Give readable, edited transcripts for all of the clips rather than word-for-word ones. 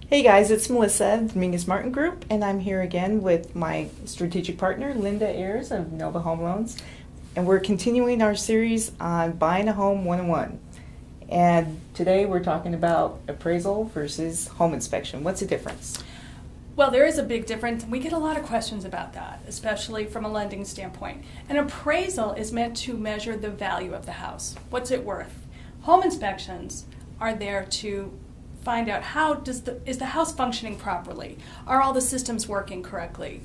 Hey guys, it's Melissa, Dominguez Martin Group, and I'm here again with my strategic partner, Linda Ayers of Nova Home Loans. And we're continuing our series on buying a home 101. And today we're talking about appraisal versus home inspection. What's the difference? Well, there is a big difference. We get a lot of questions about that, especially from a lending standpoint. An appraisal is meant to measure the value of the house. What's it worth? Home inspections are there to find out is the house functioning properly? Are all the systems working correctly?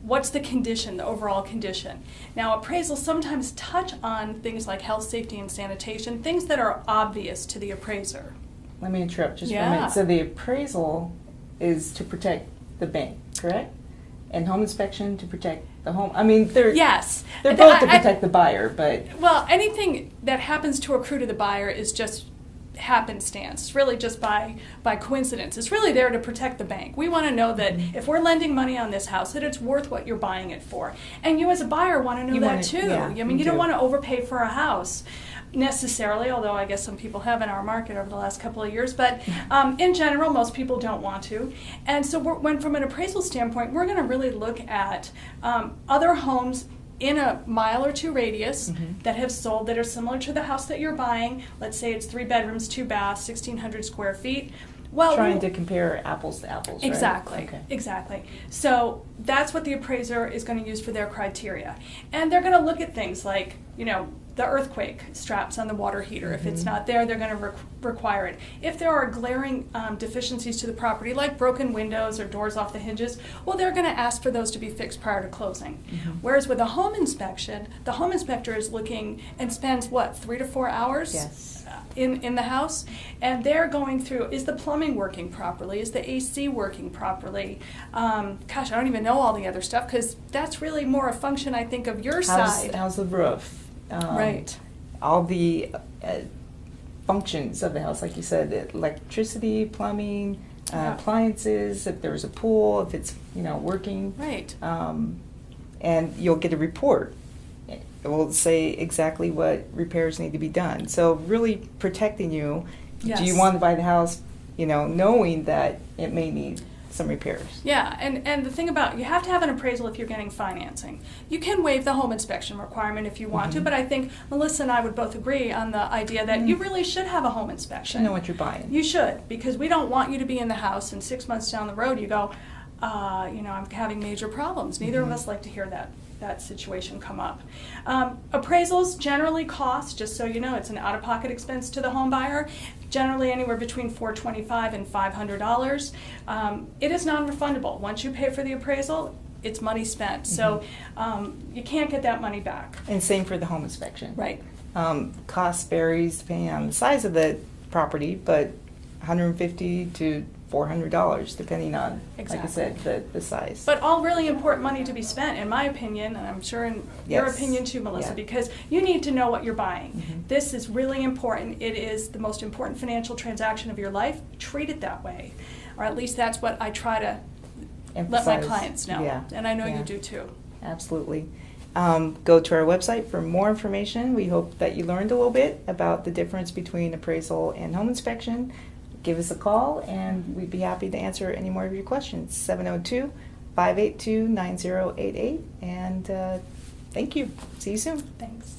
What's the condition, the overall condition? Now, appraisals sometimes touch on things like health, safety, and sanitation, things that are obvious to the appraiser. Let me interrupt just for a minute. So the appraisal is to protect the bank, correct? And home inspection to protect the home. I mean, they're yes, they're both to protect the buyer, but well, anything that happens to accrue to the buyer is just happenstance. It's really just by coincidence. It's really there to protect the bank. We want to know that if we're lending money on this house, that it's worth what you're buying it for. And you as a buyer want to know that too. Yeah, I mean, you don't want to overpay for a house necessarily, although I guess some people have in our market over the last couple of years, but in general, most people don't want to. And so when from an appraisal standpoint, we're going to really look at other homes in a mile or two radius that have sold that are similar to the house that you're buying. Let's say it's 3 bedrooms, 2 baths, 1,600 square feet. Well, trying to compare apples to apples, exactly, right? Okay. Exactly. So that's what the appraiser is going to use for their criteria. And they're going to look at things like, the earthquake straps on the water heater. If it's not there, they're going to require it. If there are glaring deficiencies to the property, like broken windows or doors off the hinges, well, they're going to ask for those to be fixed prior to closing. Whereas with a home inspection, the home inspector is looking and spends, 3 to 4 hours? Yes. In the house, and they're going through, is the plumbing working properly? Is the AC working properly? I don't even know all the other stuff, because that's really more a function, I think, of your side. How's the roof? Right. All the functions of the house, like you said, electricity, plumbing, appliances, if there's a pool, if it's working. Right. And you'll get a report. It will say exactly what repairs need to be done. So really protecting you. Yes. Do you want to buy the house, knowing that it may need some repairs? Yeah, and the thing about, you have to have an appraisal if you're getting financing. You can waive the home inspection requirement if you want to, but I think Melissa and I would both agree on the idea that you really should have a home inspection. You know what you're buying. You should, because we don't want you to be in the house and 6 months down the road you go, I'm having major problems. Neither of us like to hear that situation come up. Appraisals generally cost, just so you know, it's an out-of-pocket expense to the home buyer, generally anywhere between $425 and $500. It is non-refundable. Once you pay for the appraisal, it's money spent. So you can't get that money back. And same for the home inspection. Right. Cost varies depending on the size of the property, but $150 to $400 depending on, like I said, the size. But all really important money to be spent, in my opinion, and I'm sure in your opinion too, Melissa, because you need to know what you're buying. This is really important. It is the most important financial transaction of your life. Treat it that way, or at least that's what I try to let my clients know, and I know you do too. Absolutely. Go to our website for more information. We hope that you learned a little bit about the difference between appraisal and home inspection. Give us a call, and we'd be happy to answer any more of your questions. 702-582-9088. And thank you. See you soon. Thanks.